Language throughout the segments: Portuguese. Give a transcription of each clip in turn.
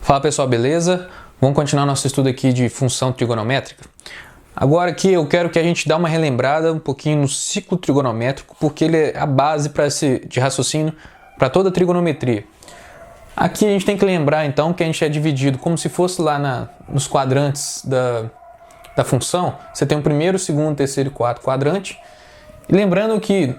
Fala pessoal, beleza? Vamos continuar nosso estudo aqui de função trigonométrica. Agora aqui eu quero que a gente dê uma relembrada um pouquinho no ciclo trigonométrico, porque ele é a base de raciocínio para toda a trigonometria. Aqui a gente tem que lembrar então que a gente é dividido como se fosse lá nos quadrantes da função. Você tem o primeiro, segundo, terceiro e quarto quadrante. E lembrando que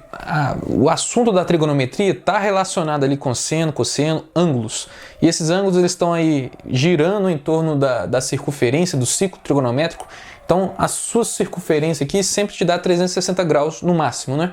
o assunto da trigonometria está relacionado ali com seno, cosseno, ângulos. E esses ângulos eles estão aí girando em torno da circunferência do ciclo trigonométrico. Então a sua circunferência aqui sempre te dá 360 graus no máximo, né?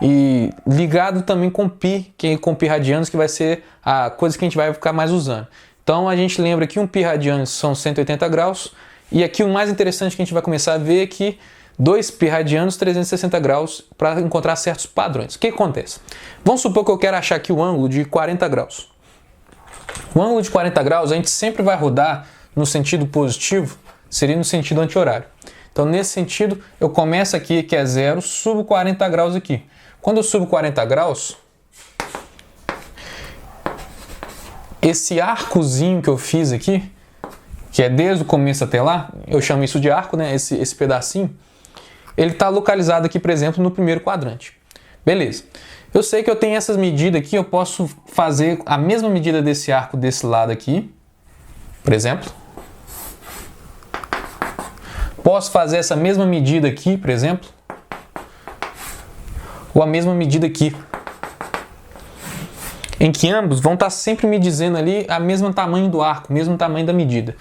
E ligado também com π, com π radianos, que vai ser a coisa que a gente vai ficar mais usando. Então a gente lembra que um π radianos são 180 graus. E aqui o mais interessante que a gente vai começar a ver é que 2 π radianos, 360 graus, para encontrar certos padrões. O que acontece? Vamos supor que eu quero achar aqui o ângulo de 40 graus. O ângulo de 40 graus a gente sempre vai rodar no sentido positivo, seria no sentido anti-horário. Então, nesse sentido, eu começo aqui, que é 0, subo 40 graus aqui. Quando eu subo 40 graus, esse arcozinho que eu fiz aqui, que é desde o começo até lá, eu chamo isso de arco, né? Esse pedacinho, ele está localizado aqui, por exemplo, no primeiro quadrante. Beleza. Eu sei que eu tenho essas medidas aqui, eu posso fazer a mesma medida desse arco desse lado aqui, por exemplo. Posso fazer essa mesma medida aqui, por exemplo. Ou a mesma medida aqui. Em que ambos vão estar sempre me dizendo ali o mesmo tamanho do arco, o mesmo tamanho da medida.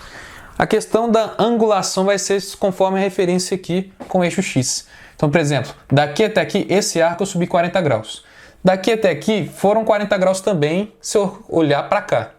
A questão da angulação vai ser conforme a referência aqui com o eixo X. Então, por exemplo, daqui até aqui, esse arco eu subi 40 graus. Daqui até aqui foram 40 graus também, se eu olhar para cá.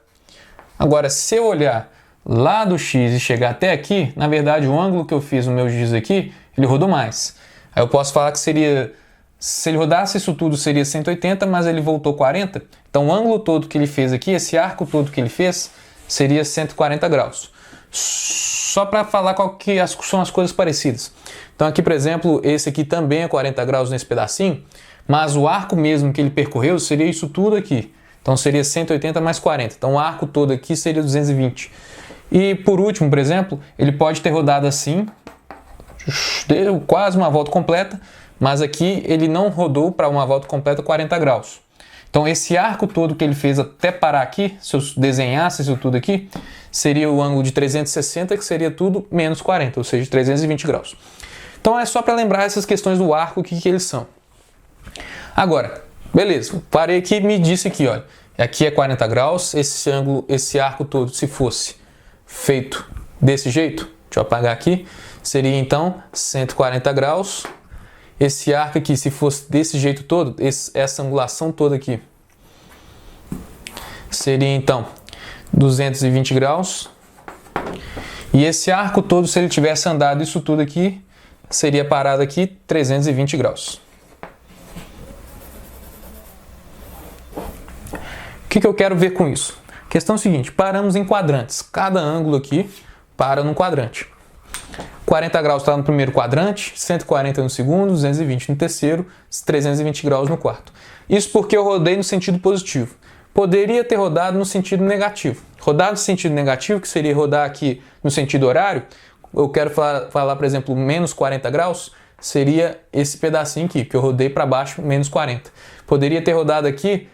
Agora, se eu olhar lá do X e chegar até aqui, na verdade, o ângulo que eu fiz no meu X aqui, ele rodou mais. Aí eu posso falar que seria, se ele rodasse isso tudo, seria 180, mas ele voltou 40. Então, o ângulo todo que ele fez aqui, esse arco todo que ele fez, seria 140 graus. Só para falar qual que são as coisas parecidas. Então aqui, por exemplo, esse aqui também é 40 graus nesse pedacinho, mas o arco mesmo que ele percorreu seria isso tudo aqui. Então seria 180 mais 40. Então o arco todo aqui seria 220. E por último, por exemplo, ele pode ter rodado assim, deu quase uma volta completa, mas aqui ele não rodou para uma volta completa 40 graus. Então esse arco todo que ele fez até parar aqui, se eu desenhasse isso tudo aqui, seria o ângulo de 360, que seria tudo menos 40, ou seja, 320 graus. Então é só para lembrar essas questões do arco, o que eles são. Agora, beleza, parei aqui e me disse aqui, olha, aqui é 40 graus, esse ângulo, esse arco todo, se fosse feito desse jeito, deixa eu apagar aqui, seria então 140 graus. Esse arco aqui, se fosse desse jeito todo, essa angulação toda aqui, seria então 220 graus. E esse arco todo, se ele tivesse andado isso tudo aqui, seria parado aqui 320 graus. O que eu quero ver com isso? Questão seguinte, paramos em quadrantes. Cada ângulo aqui para num quadrante. 40 graus está no primeiro quadrante, 140 no segundo, 220 no terceiro, 320 graus no quarto. Isso porque eu rodei no sentido positivo. Poderia ter rodado no sentido negativo. Rodar no sentido negativo, que seria rodar aqui no sentido horário, eu quero falar, por exemplo, menos 40 graus, seria esse pedacinho aqui, que eu rodei para baixo, menos 40. Poderia ter rodado aqui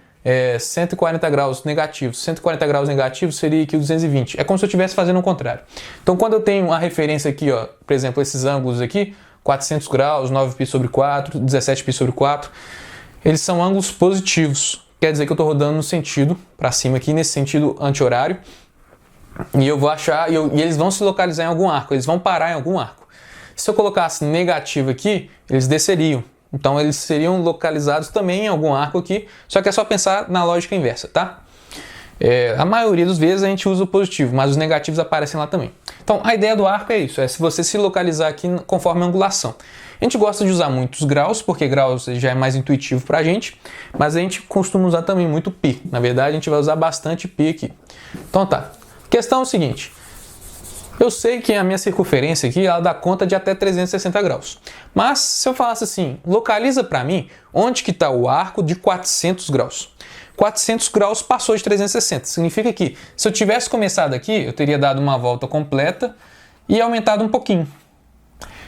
140 graus negativos. 140 graus negativos seria aqui o 220. É como se eu estivesse fazendo o contrário. Então, quando eu tenho uma referência aqui, ó, por exemplo, esses ângulos aqui, 400 graus, 9π sobre 4, 17π sobre 4, eles são ângulos positivos. Quer dizer que eu estou rodando no sentido para cima aqui, nesse sentido anti-horário. E eu vou achar, e eles vão se localizar em algum arco, eles vão parar em algum arco. Se eu colocasse negativo aqui, eles desceriam. Então eles seriam localizados também em algum arco aqui, só que é só pensar na lógica inversa, tá? A maioria das vezes a gente usa o positivo, mas os negativos aparecem lá também. Então a ideia do arco é isso, é se você se localizar aqui conforme a angulação. A gente gosta de usar muitos graus, porque graus já é mais intuitivo pra gente, mas a gente costuma usar também muito π. Na verdade a gente vai usar bastante π aqui. Então tá, questão é o seguinte, Eu sei que a minha circunferência aqui, ela dá conta de até 360 graus. Mas se eu falasse assim, localiza para mim onde que está o arco de 400 graus. 400 graus passou de 360. Significa que se eu tivesse começado aqui, eu teria dado uma volta completa e aumentado um pouquinho.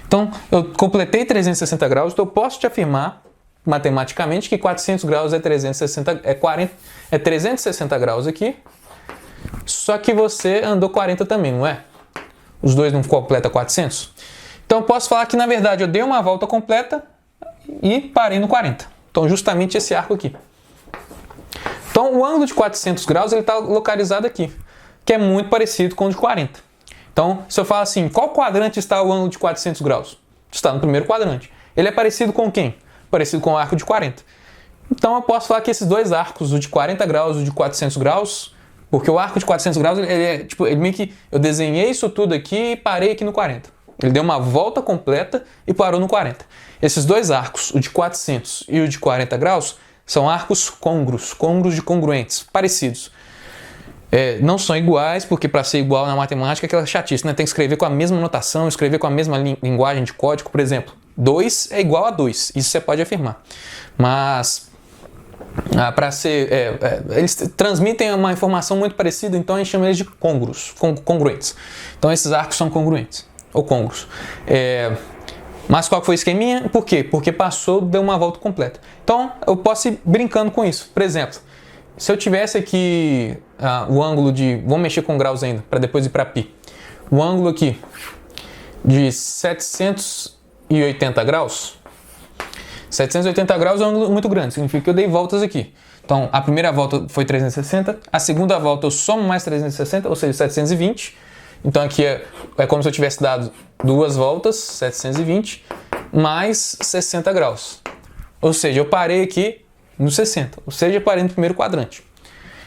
Então, eu completei 360 graus, então eu posso te afirmar matematicamente que 400 graus é 360 graus aqui, só que você andou 40 também, não é? Os dois não completam 400? Então eu posso falar que na verdade eu dei uma volta completa e parei no 40. Então justamente esse arco aqui. Então o ângulo de 400 graus ele está localizado aqui, que é muito parecido com o de 40. Então se eu falar assim, qual quadrante está o ângulo de 400 graus? Está no primeiro quadrante. Ele é parecido com quem? Parecido com o arco de 40. Então eu posso falar que esses dois arcos, o de 40 graus e o de 400 graus, porque o arco de 400 graus, ele meio que eu desenhei isso tudo aqui e parei aqui no 40. Ele deu uma volta completa e parou no 40. Esses dois arcos, o de 400 e o de 40 graus, são arcos côngruos de congruentes, parecidos. Não são iguais, porque para ser igual na matemática é aquela chatice, né? Tem que escrever com a mesma notação, escrever com a mesma linguagem de código, por exemplo. 2 é igual a 2, isso você pode afirmar. Mas para ser, eles transmitem uma informação muito parecida, então a gente chama eles de congruentes. Então esses arcos são congruentes, ou côngruos. Mas qual foi o esqueminha? Por quê? Porque passou, deu uma volta completa. Então eu posso ir brincando com isso. Por exemplo, se eu tivesse aqui o ângulo de... Vamos mexer com graus ainda, para depois ir para π. O ângulo aqui de 780 graus... 780 graus é um ângulo muito grande, significa que eu dei voltas aqui. Então, a primeira volta foi 360, a segunda volta eu somo mais 360, ou seja, 720. Então, aqui é como se eu tivesse dado duas voltas, 720, mais 60 graus. Ou seja, eu parei aqui no 60, ou seja, eu parei no primeiro quadrante.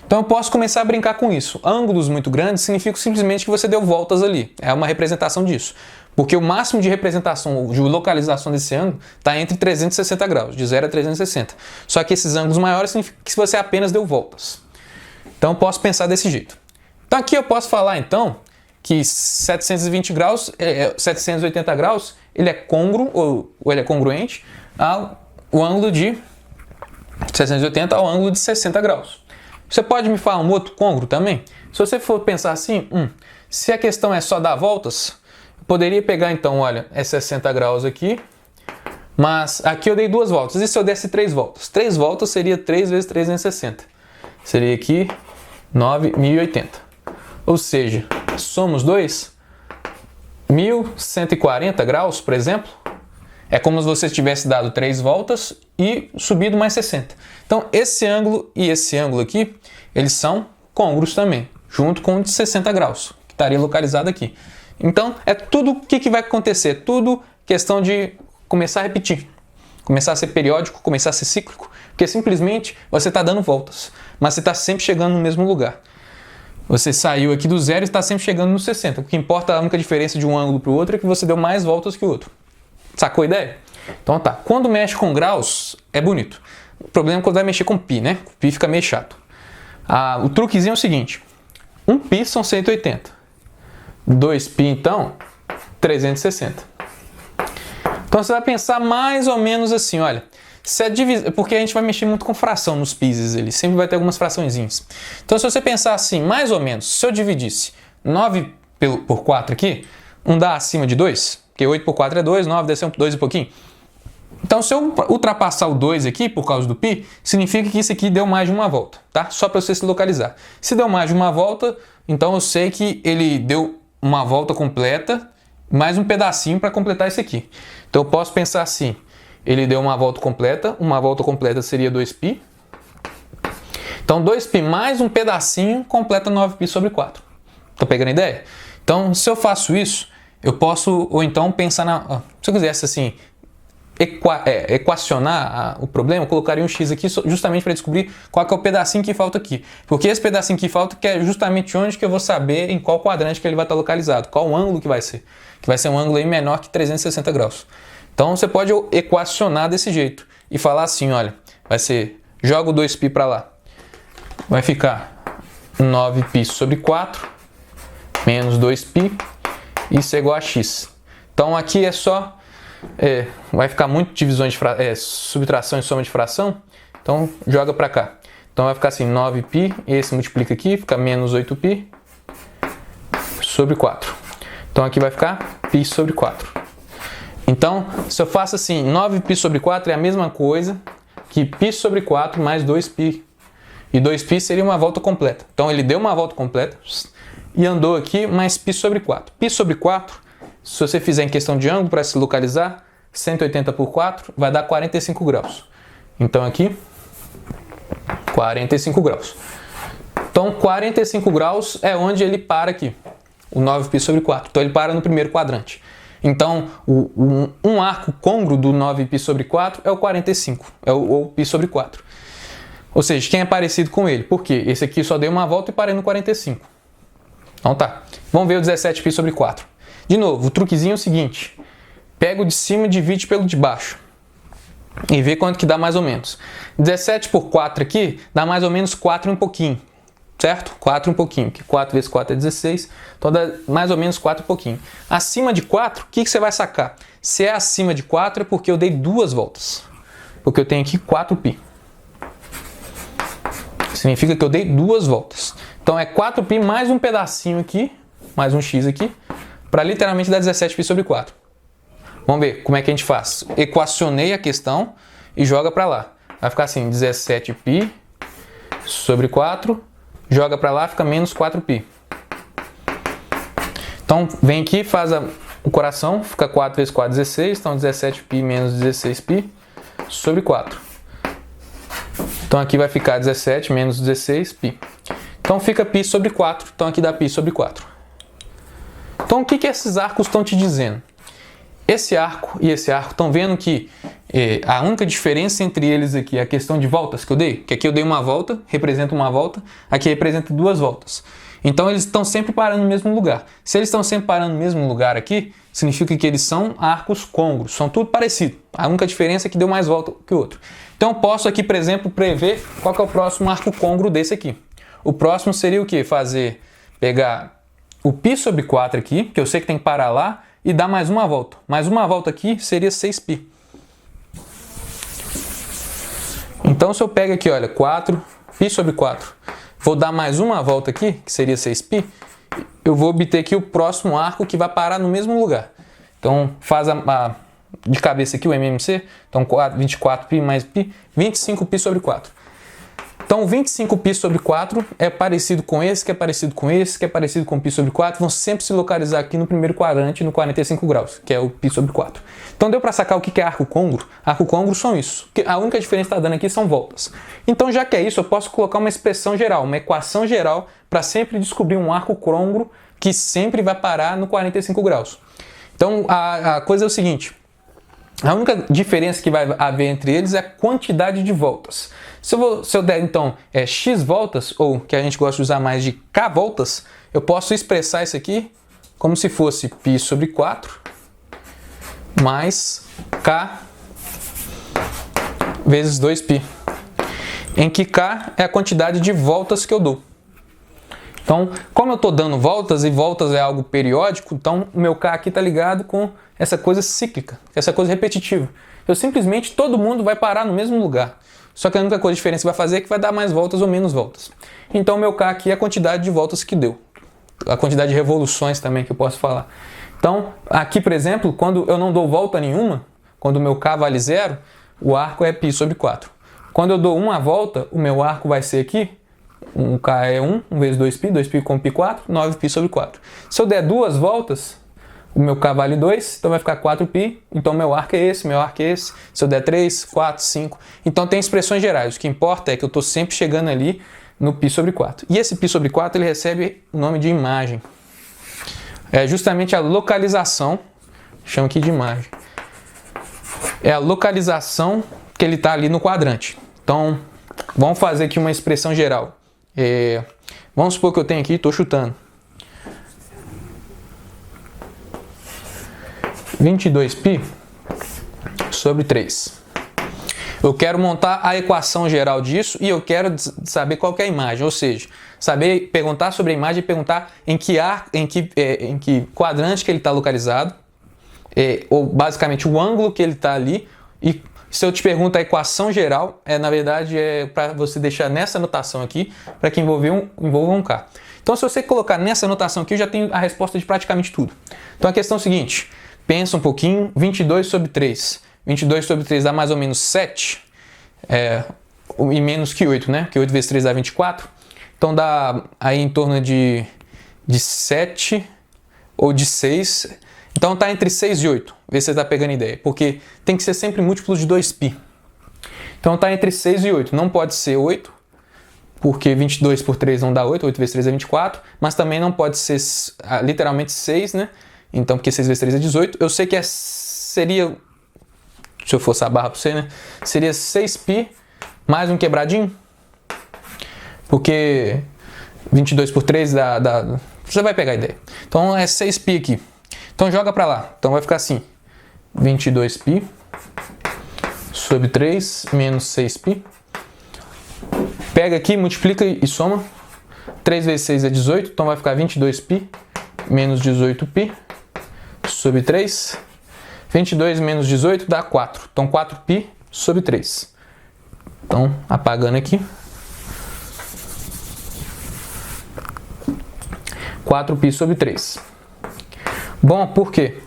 Então, eu posso começar a brincar com isso. Ângulos muito grandes significa simplesmente que você deu voltas ali. É uma representação disso. Porque o máximo de representação, de localização desse ângulo está entre 360 graus, de 0 a 360. Só que esses ângulos maiores significa que você apenas deu voltas. Então eu posso pensar desse jeito. Então aqui eu posso falar então que 720 graus, 780 graus, ele é côngruo, ou ele é congruente ao ângulo de 780 ao ângulo de 60 graus. Você pode me falar um outro côngruo também? Se você for pensar assim, se a questão é só dar voltas, poderia pegar então, olha, é 60 graus aqui, mas aqui eu dei duas voltas. E se eu desse 3 voltas? 3 voltas seria 3 vezes 360. Seria aqui 9.080. Ou seja, somos 2, 1.140 graus, por exemplo. É como se você tivesse dado 3 voltas e subido mais 60. Então esse ângulo e esse ângulo aqui, eles são côngruos também, junto com o de 60 graus, que estaria localizado aqui. Então, é tudo o que vai acontecer, tudo questão de começar a repetir, começar a ser periódico, começar a ser cíclico, porque simplesmente você está dando voltas, mas você está sempre chegando no mesmo lugar. Você saiu aqui do zero e está sempre chegando no 60, o que importa, a única diferença de um ângulo para o outro é que você deu mais voltas que o outro. Sacou a ideia? Então tá, quando mexe com graus, é bonito. O problema é quando vai mexer com π, né? O π fica meio chato. O truquezinho é o seguinte, 1π são 180. 2π, então, 360. Então, você vai pensar mais ou menos assim, olha, se a porque a gente vai mexer muito com fração nos p's, ele sempre vai ter algumas fraçõezinhas. Então, se você pensar assim, mais ou menos, se eu dividisse 9 por 4 aqui, não dá acima de 2? Porque 8 por 4 é 2, 9 deve ser 2 e pouquinho. Então, se eu ultrapassar o 2 aqui, por causa do π, significa que isso aqui deu mais de uma volta, tá? Só para você se localizar. Se deu mais de uma volta, então eu sei que ele deu uma volta completa, mais um pedacinho para completar esse aqui. Então eu posso pensar assim, ele deu uma volta completa seria 2π. Então 2π mais um pedacinho completa 9π sobre 4. Tô pegando a ideia? Então se eu faço isso, eu posso, ou então pensar se eu quisesse assim, equacionar o problema, eu colocaria um x aqui justamente para descobrir qual que é o pedacinho que falta aqui. Porque esse pedacinho que falta que é justamente onde que eu vou saber em qual quadrante que ele vai estar localizado, qual o ângulo que vai ser. Que vai ser um ângulo aí menor que 360 graus. Então você pode equacionar desse jeito e falar assim, olha, vai ser, joga o 2π para lá. Vai ficar 9π sobre 4 menos 2π Isso é igual a x. Então aqui é só... vai ficar muito divisões de subtração e soma de fração. Então joga para cá. Então vai ficar assim, 9π, esse multiplica aqui, fica menos 8π sobre 4. Então aqui vai ficar π sobre 4. Então, se eu faço assim, 9π sobre 4 é a mesma coisa que π sobre 4 mais 2π. E 2π seria uma volta completa. Então ele deu uma volta completa e andou aqui mais π sobre 4. Π sobre 4, se você fizer em questão de ângulo para se localizar, 180 por 4 vai dar 45 graus. Então aqui, 45 graus. Então 45 graus é onde ele para aqui, o 9π sobre 4. Então ele para no primeiro quadrante. Então um arco côngruo do 9π sobre 4 é o 45, é o π sobre 4. Ou seja, quem é parecido com ele? Porque esse aqui só deu uma volta e parei no 45. Então tá. Vamos ver o 17π sobre 4. De novo, o truquezinho é o seguinte. Pega o de cima e divide pelo de baixo. E vê quanto que dá mais ou menos. 17 por 4 aqui dá mais ou menos 4 e um pouquinho. Certo? 4 e um pouquinho. Porque 4 vezes 4 é 16. Então dá mais ou menos 4 e pouquinho. Acima de 4, o que você vai sacar? Se é acima de 4 é porque eu dei duas voltas. Porque eu tenho aqui 4π. Significa que eu dei duas voltas. Então é 4π mais um pedacinho aqui, mais um x aqui, para literalmente dar 17π sobre 4. Vamos ver como é que a gente faz. Equacionei a questão e joga para lá. Vai ficar assim, 17π sobre 4, joga para lá, fica menos 4π. Então vem aqui, faz o coração, fica 4 vezes 4, 16, então 17π menos 16π sobre 4. Então aqui vai ficar 17 menos 16π. Então fica π sobre 4, então aqui dá π sobre 4. Então o que esses arcos estão te dizendo? Esse arco e esse arco estão vendo que a única diferença entre eles aqui é a questão de voltas que eu dei. Que aqui eu dei uma volta, representa uma volta, aqui representa duas voltas. Então eles estão sempre parando no mesmo lugar. Se eles estão sempre parando no mesmo lugar aqui, significa que eles são arcos côngruos, são tudo parecido. A única diferença é que deu mais volta que o outro. Então eu posso aqui, por exemplo, prever qual que é o próximo arco côngruo desse aqui. O próximo seria o quê? Pegar o π sobre 4 aqui, que eu sei que tem que parar lá, e dar mais uma volta. Mais uma volta aqui seria 6π. Então se eu pego aqui, olha, 4π sobre 4, vou dar mais uma volta aqui, que seria 6π, eu vou obter aqui o próximo arco que vai parar no mesmo lugar. Então faz de cabeça aqui o MMC, então 24π mais π, 25π sobre 4. Então 25π sobre 4 é parecido com esse, que é parecido com esse, que é parecido com π sobre 4, vão sempre se localizar aqui no primeiro quadrante, no 45 graus, que é o π sobre 4. Então deu para sacar o que é arco côngruo? Arco côngruo são isso. A única diferença que está dando aqui são voltas. Então já que é isso, eu posso colocar uma expressão geral, uma equação geral, para sempre descobrir um arco côngruo que sempre vai parar no 45 graus. Então a coisa é o seguinte. A única diferença que vai haver entre eles é a quantidade de voltas. Se eu der, então, x voltas, ou que a gente gosta de usar mais de k voltas, eu posso expressar isso aqui como se fosse π sobre 4 mais k vezes 2π, em que k é a quantidade de voltas que eu dou. Então, como eu estou dando voltas, e voltas é algo periódico, então o meu k aqui está ligado com essa coisa cíclica, essa coisa repetitiva. Simplesmente todo mundo vai parar no mesmo lugar. Só que a única coisa diferente que vai fazer é que vai dar mais voltas ou menos voltas. Então o meu k aqui é a quantidade de voltas que deu. A quantidade de revoluções também que eu posso falar. Então, aqui, por exemplo, quando eu não dou volta nenhuma, quando o meu k vale 0, o arco é π sobre 4. Quando eu dou uma volta, o meu arco vai ser aqui, um k é 1 vezes 2π, 2π com π4, 9π sobre 4. Se eu der duas voltas, o meu k vale 2, então vai ficar 4π, então meu arco é esse, meu arco é esse. Se eu der 3, 4, 5, então tem expressões gerais. O que importa é que eu estou sempre chegando ali no π sobre 4. E esse π sobre 4 ele recebe o nome de imagem. É justamente a localização, chamo aqui de imagem. É a localização que ele está ali no quadrante. Então, vamos fazer aqui uma expressão geral. Vamos supor que eu tenho aqui, estou chutando, 22π sobre 3. Eu quero montar a equação geral disso e eu quero saber qual que é a imagem, ou seja, saber perguntar sobre a imagem e perguntar em que quadrante que ele está localizado, ou basicamente o ângulo que ele está ali. E se eu te pergunto a equação geral, na verdade é para você deixar nessa anotação aqui, para que envolva um K. Então, se você colocar nessa anotação aqui, eu já tenho a resposta de praticamente tudo. Então, a questão é a seguinte, pensa um pouquinho, 22 sobre 3. 22 sobre 3 dá mais ou menos 7, e menos que 8, né? Porque 8 vezes 3 dá 24. Então, dá aí em torno de 7 ou de 6. Então, tá entre 6 e 8. Vê se você tá pegando ideia. Porque tem que ser sempre múltiplo de 2π. Então, tá entre 6 e 8. Não pode ser 8. Porque 22 por 3 não dá 8, 8 vezes 3 é 24, mas também não pode ser literalmente 6, né? Então, porque 6 vezes 3 é 18. Eu sei que seria, se eu fosse a barra para você, né? Seria 6π mais um quebradinho. Porque 22 por 3 dá... Você vai pegar a ideia. Então, é 6π aqui. Então, joga para lá. Então, vai ficar assim. 22π sobre 3 menos 6π. Pega aqui, multiplica e soma. 3 vezes 6 é 18, então vai ficar 22π menos 18π sobre 3. 22 menos 18 dá 4. Então 4π sobre 3. Então, apagando aqui. 4π sobre 3. Bom, por quê?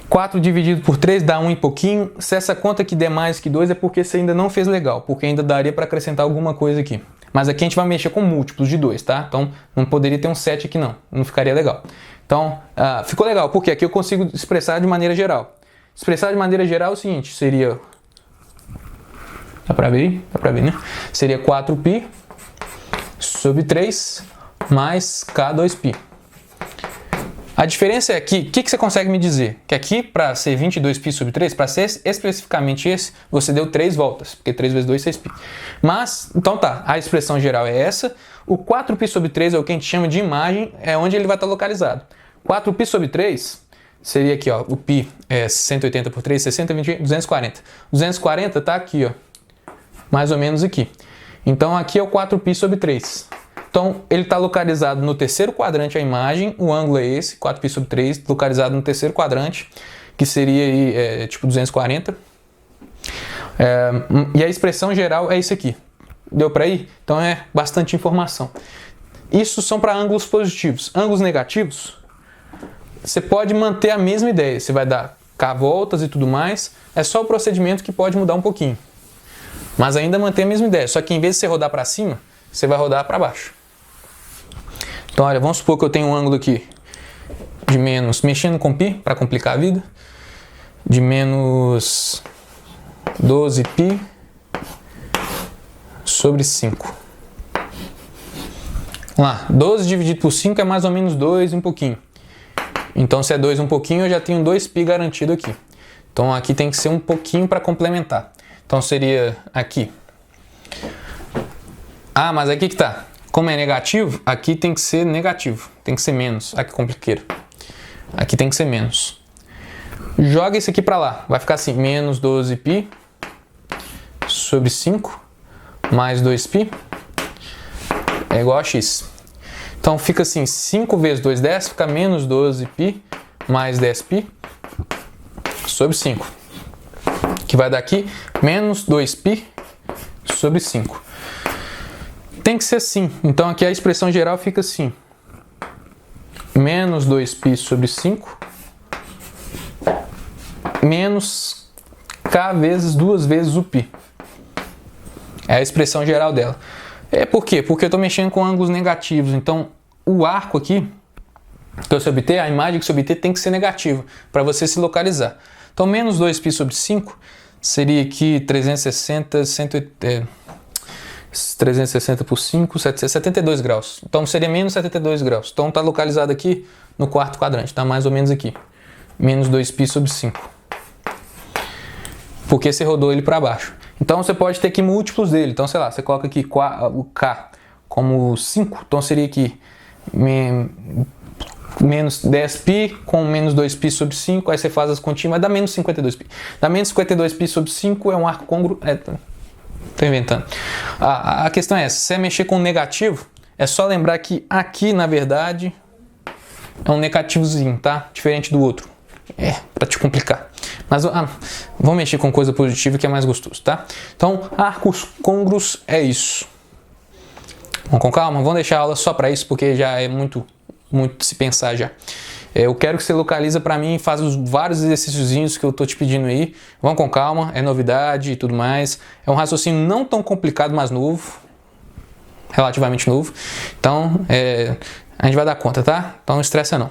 4 dividido por 3 dá 1 e pouquinho. Se essa conta aqui der mais que 2 é porque você ainda não fez legal, porque ainda daria para acrescentar alguma coisa aqui. Mas aqui a gente vai mexer com múltiplos de 2, tá? Então não poderia ter um 7 aqui não ficaria legal. Então ficou legal, porque aqui eu consigo expressar de maneira geral. Expressar de maneira geral é o seguinte, seria... Dá para ver? Dá para ver, né? Seria 4π sobre 3 mais K2π. A diferença é aqui, o que você consegue me dizer? Que aqui, para ser 22π sobre 3, para ser especificamente esse, você deu 3 voltas, porque 3 vezes 2 é 6π. Mas, então tá, a expressão geral é essa. O 4π sobre 3 é o que a gente chama de imagem, é onde ele vai estar localizado. 4π sobre 3 seria aqui, ó, o π é 180 por 3, 60, 20, 240. 240 tá aqui, ó, mais ou menos aqui. Então aqui é o 4π sobre 3. Então, ele está localizado no terceiro quadrante a imagem, o ângulo é esse, 4π sobre 3, localizado no terceiro quadrante, que seria aí, tipo 240. E a expressão geral é isso aqui. Deu para ir? Então é bastante informação. Isso são para ângulos positivos. Ângulos negativos, você pode manter a mesma ideia. Você vai dar K voltas e tudo mais. É só o procedimento que pode mudar um pouquinho. Mas ainda mantém a mesma ideia. Só que em vez de você rodar para cima, você vai rodar para baixo. Então, olha, vamos supor que eu tenho um ângulo aqui de menos, mexendo com π para complicar a vida, de menos 12π sobre 5. Vamos lá, 12 dividido por 5 é mais ou menos 2 e um pouquinho. Então, se é 2 um pouquinho, eu já tenho 2π garantido aqui. Então, aqui tem que ser um pouquinho para complementar. Então, seria aqui. Ah, mas aqui que tá. Como é negativo, aqui tem que ser negativo. Tem que ser menos. Aqui compliqueiro. Aqui tem que ser menos. Joga isso aqui para lá. Vai ficar assim, menos 12π sobre 5 mais 2π é igual a x. Então fica assim, 5 vezes 2, 10, fica menos 12π mais 10π sobre 5. Que vai dar aqui menos 2π sobre 5. Tem que ser assim. Então aqui a expressão geral fica assim. Menos 2π sobre 5 menos K vezes 2 vezes o π. É a expressão geral dela. Por quê? Porque eu estou mexendo com ângulos negativos. Então o arco aqui que você obter, a imagem que você obter tem que ser negativa para você se localizar. Então menos 2π sobre 5 seria aqui 360, 360 por 5, 72 graus. Então seria menos 72 graus. Então está localizado aqui no quarto quadrante, está mais ou menos aqui. Menos 2π sobre 5. Porque você rodou ele para baixo. Então você pode ter aqui múltiplos dele. Então, sei lá, você coloca aqui o K como 5. Então seria aqui menos 10π com menos 2π sobre 5, aí você faz as continhas, vai dar menos 52π. Dar menos 52π sobre 5 é um arco côngruo. Tô inventando. A questão é essa: se você mexer com negativo, é só lembrar que aqui, na verdade, é um negativozinho, tá? Diferente do outro. Pra te complicar. Mas vamos mexer com coisa positiva que é mais gostoso, tá? Então, arcos côngruos é isso. Vamos com calma, vamos deixar a aula só para isso, porque já é muito se pensar já. Eu quero que você localiza para mim e faça os vários exercíciozinhos que eu tô te pedindo aí. Vamos com calma, é novidade e tudo mais. É um raciocínio não tão complicado, mas novo. Relativamente novo. Então, a gente vai dar conta, tá? Então não estressa não.